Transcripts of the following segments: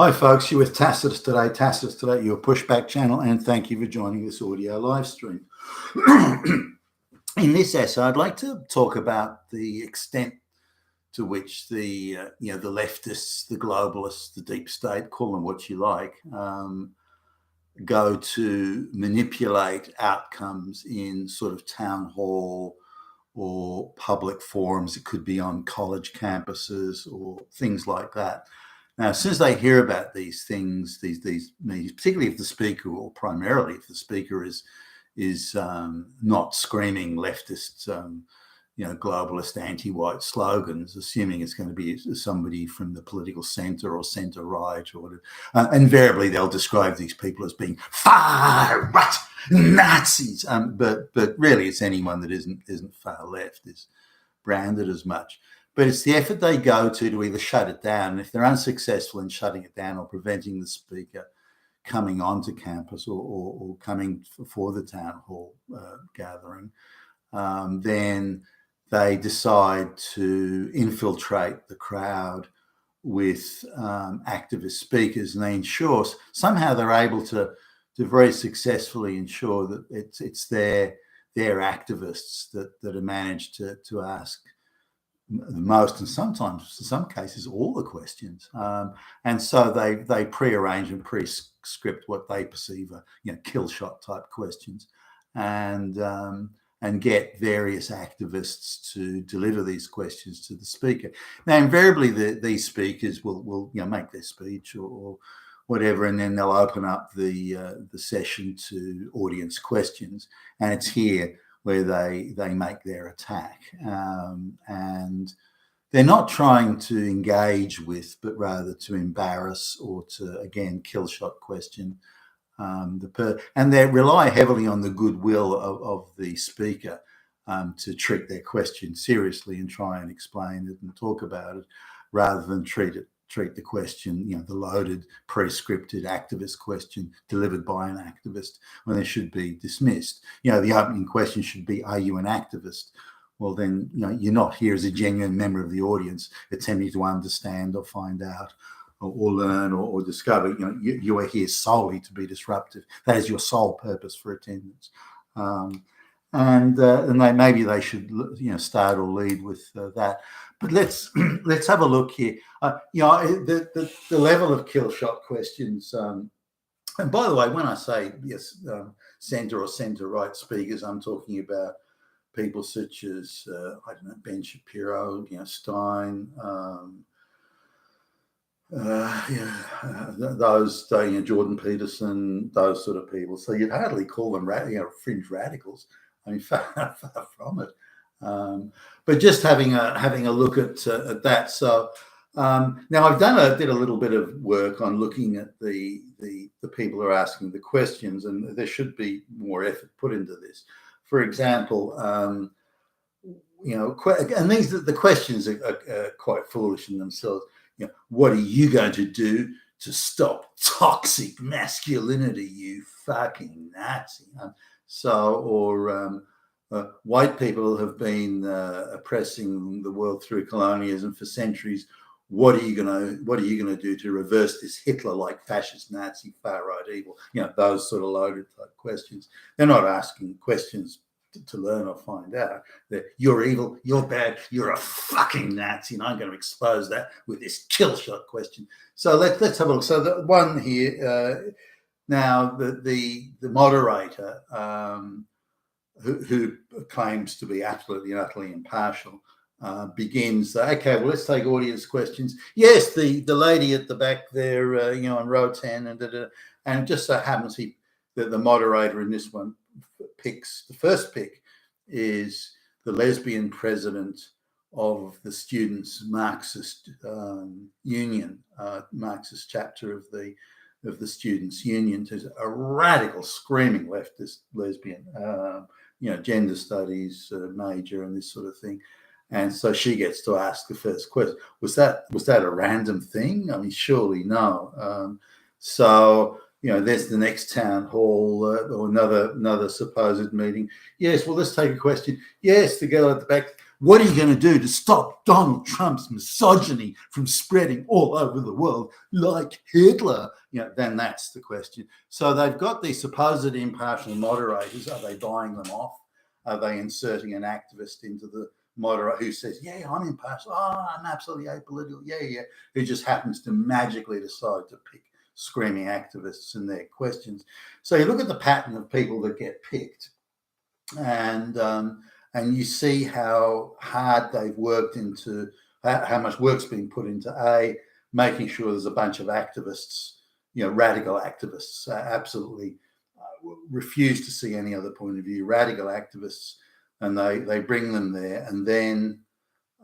Hi folks, you're with Tacitus today. Tacitus today, your pushback channel, and thank you for joining this audio live stream. In this essay, I'd like to talk about the extent to which the leftists, the globalists, the deep state, call them what you like, go to manipulate outcomes in sort of town hall or public forums. It could be on college campuses or things like that. Now, as soon as they hear about these things, these meetings, particularly if the speaker, or primarily if the speaker is not screaming leftist, globalist, anti-white slogans, assuming it's going to be somebody from the political centre or centre right or whatever, invariably they'll describe these people as being far right Nazis. But really, it's anyone that isn't far left is branded as much. But it's the effort they go to either shut it down. And if they're unsuccessful in shutting it down or preventing the speaker coming onto campus or coming for the town hall gathering, then they decide to infiltrate the crowd with activist speakers, and they ensure somehow they're able to very successfully ensure that it's their activists that are managed to ask the most, and sometimes, in some cases, all the questions. And so they pre-arrange and pre-script what they perceive are kill shot type questions, and get various activists to deliver these questions to the speaker. Now, invariably, these speakers will make their speech or whatever, and then they'll open up the session to audience questions, and it's here where they make their attack. And they're not trying to engage with, but rather to embarrass or to, again, kill shot question. And they rely heavily on the goodwill of the speaker to treat their question seriously and try and explain it and talk about it, rather than treat the question, the loaded, pre-scripted activist question delivered by an activist, when they should be dismissed. The opening question should be, are you an activist? Well, then, you're not here as a genuine member of the audience attempting to understand or find out or learn or discover. You are here solely to be disruptive. That is your sole purpose for attendance. And maybe they should start or lead with that. But let's have a look here. The level of kill shot questions. And by the way, when I say yes, centre or centre right speakers, I'm talking about people such as Ben Shapiro, Stein, those Jordan Peterson, those sort of people. So you'd hardly call them fringe radicals. I mean, far from it. But just having a look at that. So now I did a little bit of work on looking at the people who are asking the questions, and there should be more effort put into this. For example, and the questions are quite foolish in themselves. What are you going to do to stop toxic masculinity, you fucking Nazi? White people have been oppressing the world through colonialism for centuries. What are you gonna do to reverse this Hitler-like fascist Nazi far-right evil? Those sort of loaded type questions. They're not asking questions to learn or find out. That you're evil, you're bad, you're a fucking Nazi, and I'm going to expose that with this kill shot question. So let's have a look. So the one here now, the moderator who claims to be absolutely and utterly impartial begins. Okay, well, let's take audience questions. Yes, the lady at the back there, on row 10, and it just so happens that the moderator in this one picks, the first pick is the lesbian president of the students' Marxist union, Marxist chapter of the students' union, who's a radical, screaming leftist lesbian, gender studies major and this sort of thing. And so she gets to ask the first question. Was that a random thing? I mean, surely no. There's the next town hall or another supposed meeting. Yes, well, let's take a question. Yes, the girl at the back. what are you going to do to stop Donald Trump's misogyny from spreading all over the world like Hitler? Then that's the question. So they've got these supposed impartial moderators. Are they buying them off? Are they inserting an activist into the moderator who says, yeah, I'm impartial, I'm absolutely apolitical, yeah, who just happens to magically decide to pick screaming activists in their questions? So you look at the pattern of people that get picked, and you see how hard they've worked into, how much work's been put into making sure there's a bunch of activists, radical activists, absolutely refuse to see any other point of view, radical activists, and they bring them there, and then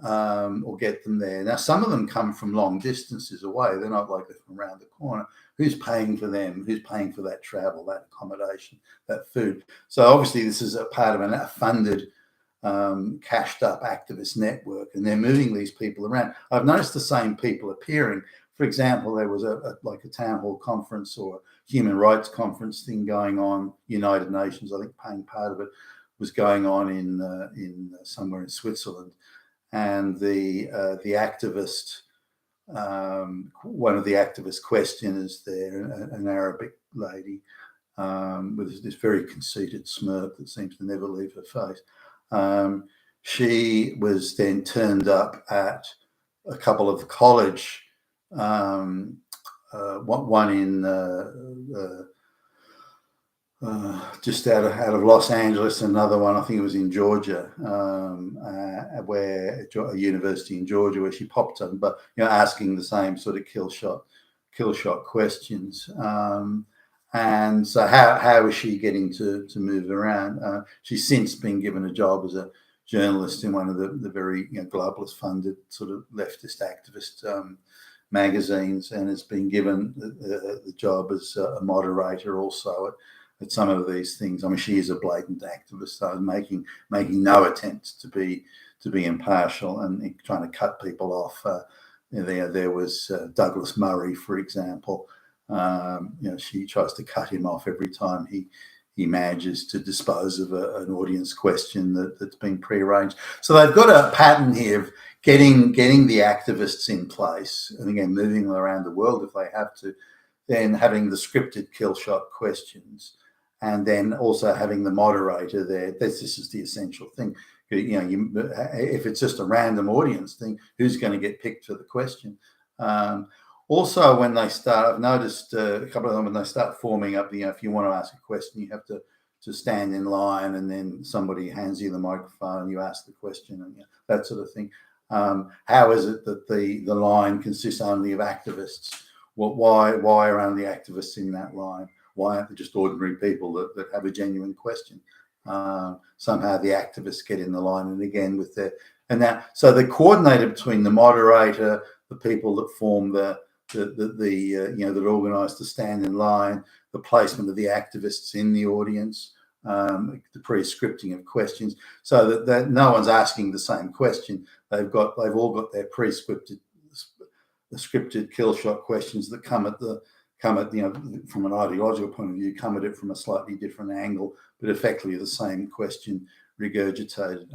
or get them there. Now, some of them come from long distances away. They're not like they're from around the corner. Who's paying for them? Who's paying for that travel, that accommodation, that food? So obviously this is a part of a funded, cashed up activist network, and they're moving these people around. I've noticed the same people appearing. For example, there was a town hall conference or human rights conference thing going on, United Nations, I think paying part of it, was going on in somewhere in Switzerland. And the activist, one of the activist questioners there, an Arabic lady with this very conceited smirk that seems to never leave her face, she was then turned up at a couple of the college, one in just out of Los Angeles, another one, I think it was in Georgia, where a university in Georgia, where she popped up, but asking the same sort of kill shot questions. And so how is she getting to move around? She's since been given a job as a journalist in one of the very globalist funded sort of leftist activist magazines, and has been given the job as a moderator also at some of these things. I mean, she is a blatant activist, so making no attempts to be impartial and trying to cut people off. There was Douglas Murray, for example. She tries to cut him off every time he manages to dispose of an audience question that's been prearranged. So they've got a pattern here of getting the activists in place, and again moving them around the world if they have to, then having the scripted kill shot questions, and then also having the moderator there. This is the essential thing. If it's just a random audience thing, who's going to get picked for the question? Also, when they start, I've noticed a couple of them, when they start forming up, if you want to ask a question, you have to stand in line, and then somebody hands you the microphone, you ask the question, and that sort of thing. How is it that the line consists only of activists? Why are only activists in that line? Why aren't they just ordinary people that have a genuine question? Somehow the activists get in the line, and again so they're coordinated between the moderator, the people that form that organise the stand in line, the placement of the activists in the audience, the pre-scripting of questions, so that no one's asking the same question. They've all got their pre-scripted, scripted kill shot questions that come at from an ideological point of view, come at it from a slightly different angle, but effectively the same question regurgitated.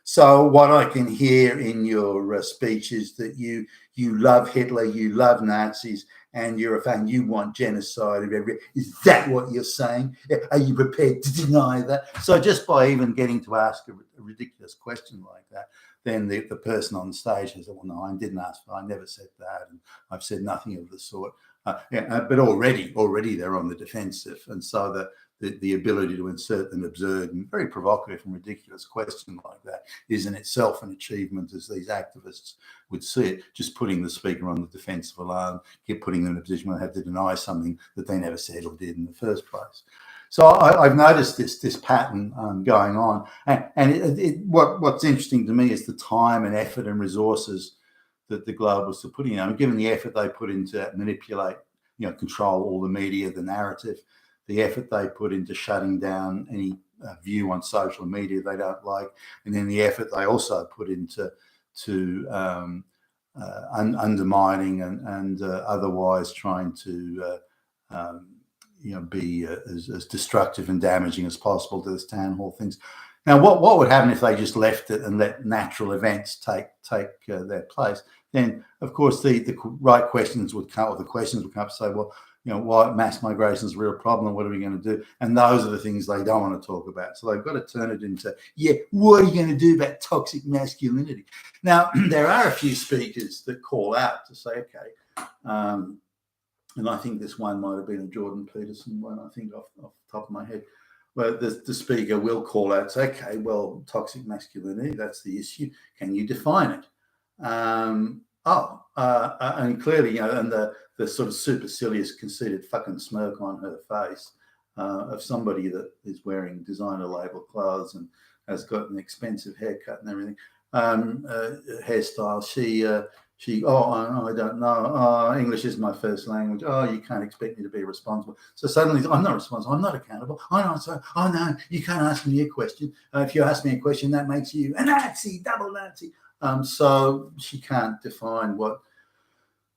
So what I can hear in your speech is that you love Hitler, you love Nazis, and you're a fan. You want genocide of every. Is that what you're saying? Are you prepared to deny that? So just by even getting to ask a ridiculous question like that, then the person on stage has said, well, no, I didn't ask for. I never said that, and I've said nothing of the sort. But already they're on the defensive, and so the ability to insert an absurd and very provocative and ridiculous question like that is in itself an achievement, as these activists would see it. Just putting the speaker on the defensive alone, putting them in a position where they have to deny something that they never said or did in the first place. So I've noticed this pattern going on, and what's interesting to me is the time and effort and resources that the globalists are putting in. Given the effort they put into manipulate, control all the media, the narrative, the effort they put into shutting down any view on social media they don't like, and then the effort they also put into undermining and otherwise trying to be as destructive and damaging as possible to this town hall things. Now, what would happen if they just left it and let natural events take their place? Then, of course, the right questions would come, or the questions would come up and say, well, why mass migration is a real problem, what are we going to do? And those are the things they don't want to talk about. So they've got to turn it into, what are you going to do about toxic masculinity? Now, there are a few speakers that call out to say, okay, and I think this one might have been a Jordan Peterson one, I think off the top of my head, where the speaker will call out, say, okay, well, toxic masculinity, that's the issue. Can you define it? And clearly, and the sort of supercilious, conceited fucking smirk on her face of somebody that is wearing designer label clothes and has got an expensive haircut and everything, hairstyle. She, I don't know. English is my first language. You can't expect me to be responsible. So suddenly, I'm not responsible. I'm not accountable. No, you can't ask me a question. If you ask me a question, that makes you a Nazi, double Nazi. So she can't define what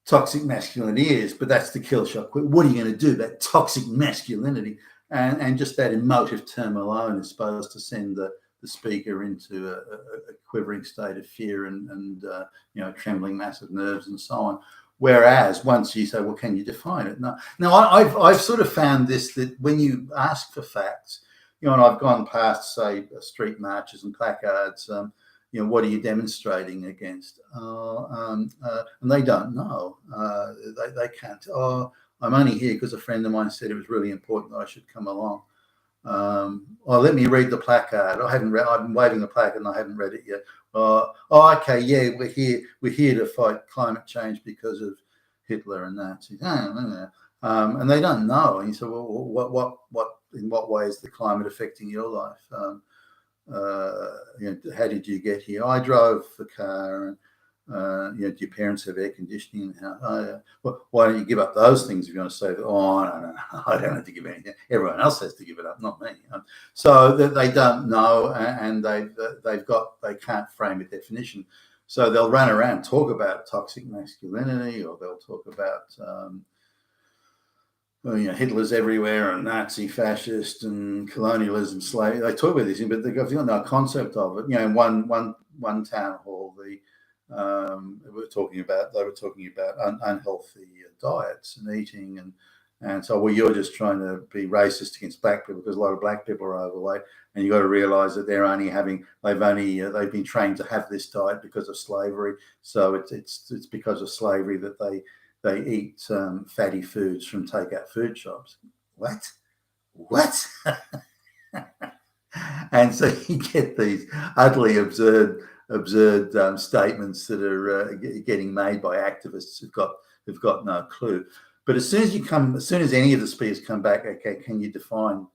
toxic masculinity is, but that's the kill shot. What are you going to do about toxic masculinity? And just that emotive term alone is supposed to send the speaker into a quivering state of fear and trembling massive nerves and so on. Whereas once you say, well, can you define it? Now I've sort of found this, that when you ask for facts, and I've gone past, say, street marches and placards, what are you demonstrating against? And they don't know. They can't. I'm only here because a friend of mine said it was really important that I should come along. Let me read the placard. I've been waving the placard and I haven't read it yet. Okay, yeah, we're here to fight climate change because of Hitler and Nazis. And they don't know. And you say, well, in what way is the climate affecting your life? How did you get here? I drove the car, and do your parents have air conditioning in the house? Well, why don't you give up those things if you want to save it? No, I don't have to give anything. Everyone else has to give it up, not me. So that they don't know, and they can't frame a definition. So they'll run around, talk about toxic masculinity, or they'll talk about Hitler's everywhere and Nazi, fascist, and colonialism, slave. They talk about this, but they've got no concept of it. In one town hall, they were talking about unhealthy diets and eating, and so, well, you're just trying to be racist against black people because a lot of black people are overweight, and you got to realise that they've been trained to have this diet because of slavery. So it's because of slavery that they eat fatty foods from takeout food shops. What? And so you get these utterly absurd statements that are getting made by activists who've got no clue. But as soon as any of the speakers come back, okay, can you define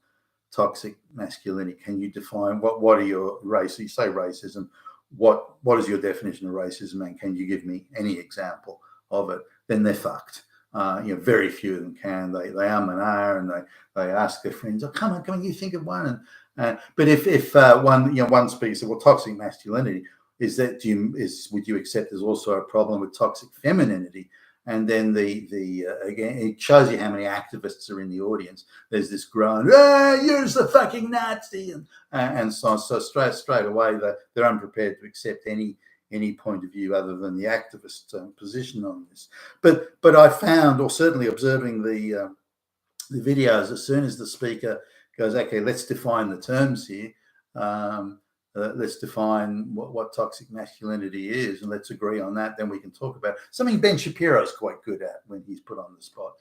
toxic masculinity? Can you define what are your race? You say racism. What is your definition of racism? And can you give me any example of it? Then they're fucked. Very few of them can. They and and they ask their friends, come on, you think of one. But if one speaker said, well, toxic masculinity would you accept there's also a problem with toxic femininity? And then again, it shows you how many activists are in the audience. There's this groan, you're the fucking Nazi, and so straight away they're unprepared to accept any point of view other than the activist position on this. But I found, or certainly observing the videos, as soon as the speaker goes, okay, let's define the terms here. Let's define what toxic masculinity is, and let's agree on that. Then we can talk about it. Something Ben Shapiro's quite good at when he's put on the spot.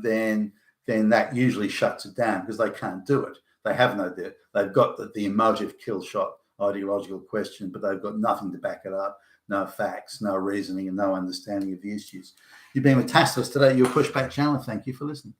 Then that usually shuts it down because they can't do it. They have no doubt. They've got the emotive kill shot ideological question, but they've got nothing to back it up, no facts, no reasoning, and no understanding of the issues. You've been with Tassless today, your Pushback channel. Thank you for listening.